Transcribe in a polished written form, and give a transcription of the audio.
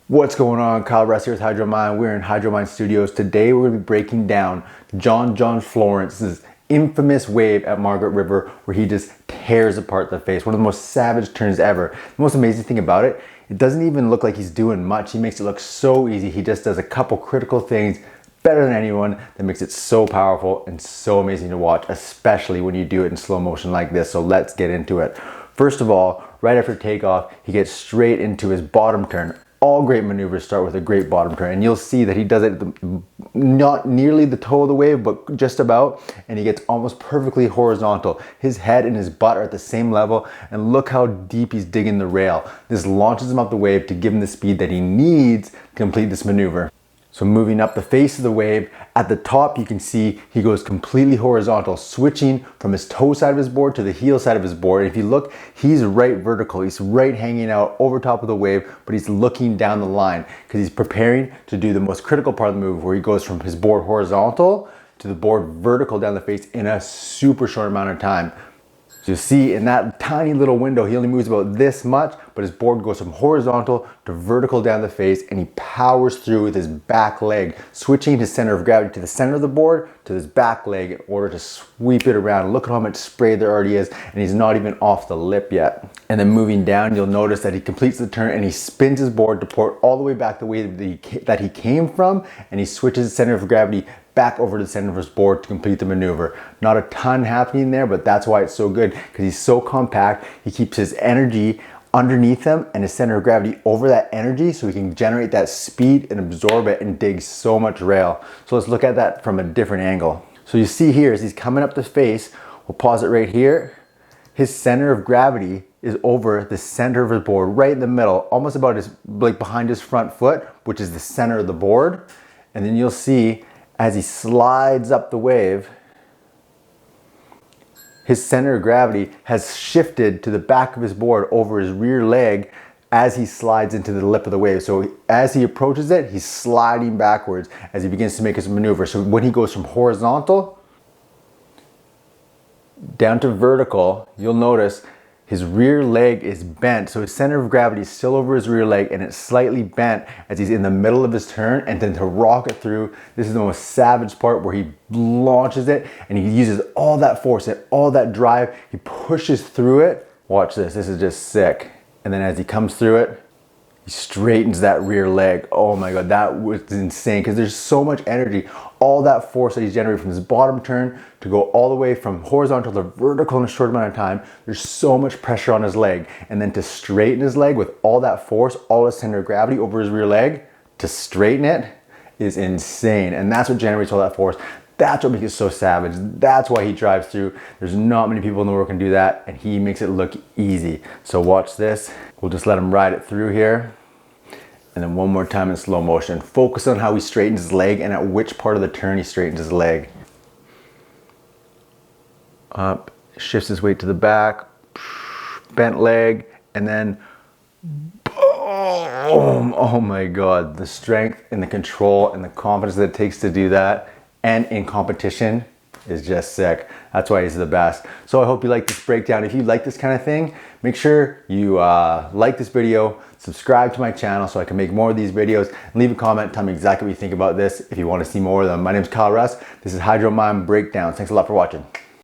What's going on? Kyle Russ here with Hydromind. We're in Hydromind Studios. Today we're going to be breaking down John Florence's infamous wave at Margaret River where he just tears apart the face. One of the most savage turns ever. The most amazing thing about it, it doesn't even look like he's doing much. He makes it look so easy. He just does a couple critical things better than anyone that makes it so powerful and so amazing to watch, especially when you do it in slow motion like this. So let's get into it. First of all, right after takeoff, he gets straight into his bottom turn. All great maneuvers start with a great bottom turn, and you'll see that he does it not nearly the toe of the wave, but just about, and he gets almost perfectly horizontal. His head and his butt are at the same level, and look how deep he's digging the rail. This launches him up the wave to give him the speed that he needs to complete this maneuver. So moving up the face of the wave, at the top you can see he goes completely horizontal, switching from his toe side of his board to the heel side of his board. And if you look, he's right vertical. He's right hanging out over top of the wave, but he's looking down the line because he's preparing to do the most critical part of the move where he goes from his board horizontal to the board vertical down the face in a super short amount of time. So you see in that tiny little window, he only moves about this much, but his board goes from horizontal to vertical down the face, and he powers through with his back leg, switching his center of gravity to the center of the board to his back leg in order to sweep it around. Look at how much spray there already is, and he's not even off the lip yet. And then moving down, you'll notice that he completes the turn and he spins his board to port all the way back the way that he came from, and he switches his center of gravity back over to the center of his board to complete the maneuver. Not a ton happening there, but that's why it's so good, because he's so compact. He keeps his energy underneath him and his center of gravity over that energy so he can generate that speed and absorb it and dig so much rail. So let's look at that from a different angle. So you see here as he's coming up the face, we'll pause it right here. His center of gravity is over the center of his board, right in the middle, almost about his, like behind his front foot, which is the center of the board. And then you'll see as he slides up the wave, his center of gravity has shifted to the back of his board over his rear leg as he slides into the lip of the wave. So as he approaches it, he's sliding backwards as he begins to make his maneuver. So when he goes from horizontal down to vertical, you'll notice his rear leg is bent, so his center of gravity is still over his rear leg and it's slightly bent as he's in the middle of his turn. And then to rocket through, this is the most savage part where he launches it and he uses all that force and all that drive. He pushes through it. Watch this, this is just sick. And then as he comes through it, he straightens that rear leg. Oh my God, that was insane because there's so much energy. All that force that he's generated from his bottom turn to go all the way from horizontal to vertical in a short amount of time. There's so much pressure on his leg. And then to straighten his leg with all that force, all his center of gravity over his rear leg, to straighten it is insane. And that's what generates all that force. That's what makes it so savage. That's why he drives through. There's not many people in the world can do that, and he makes it look easy. So watch this. We'll just let him ride it through here. And then one more time in slow motion. Focus on how he straightens his leg and at which part of the turn he straightens his leg. Up, shifts his weight to the back, bent leg, and then boom! Oh my God, the strength and the control and the confidence that it takes to do that, and in competition, is just sick. That's why he's the best. So I hope you like this breakdown. If you like this kind of thing, make sure you like this video, subscribe to my channel so I can make more of these videos, and leave a comment, tell me exactly what you think about this if you want to see more of them. My name is Kyle Russ. This is Hydromind Breakdowns. Thanks a lot for watching.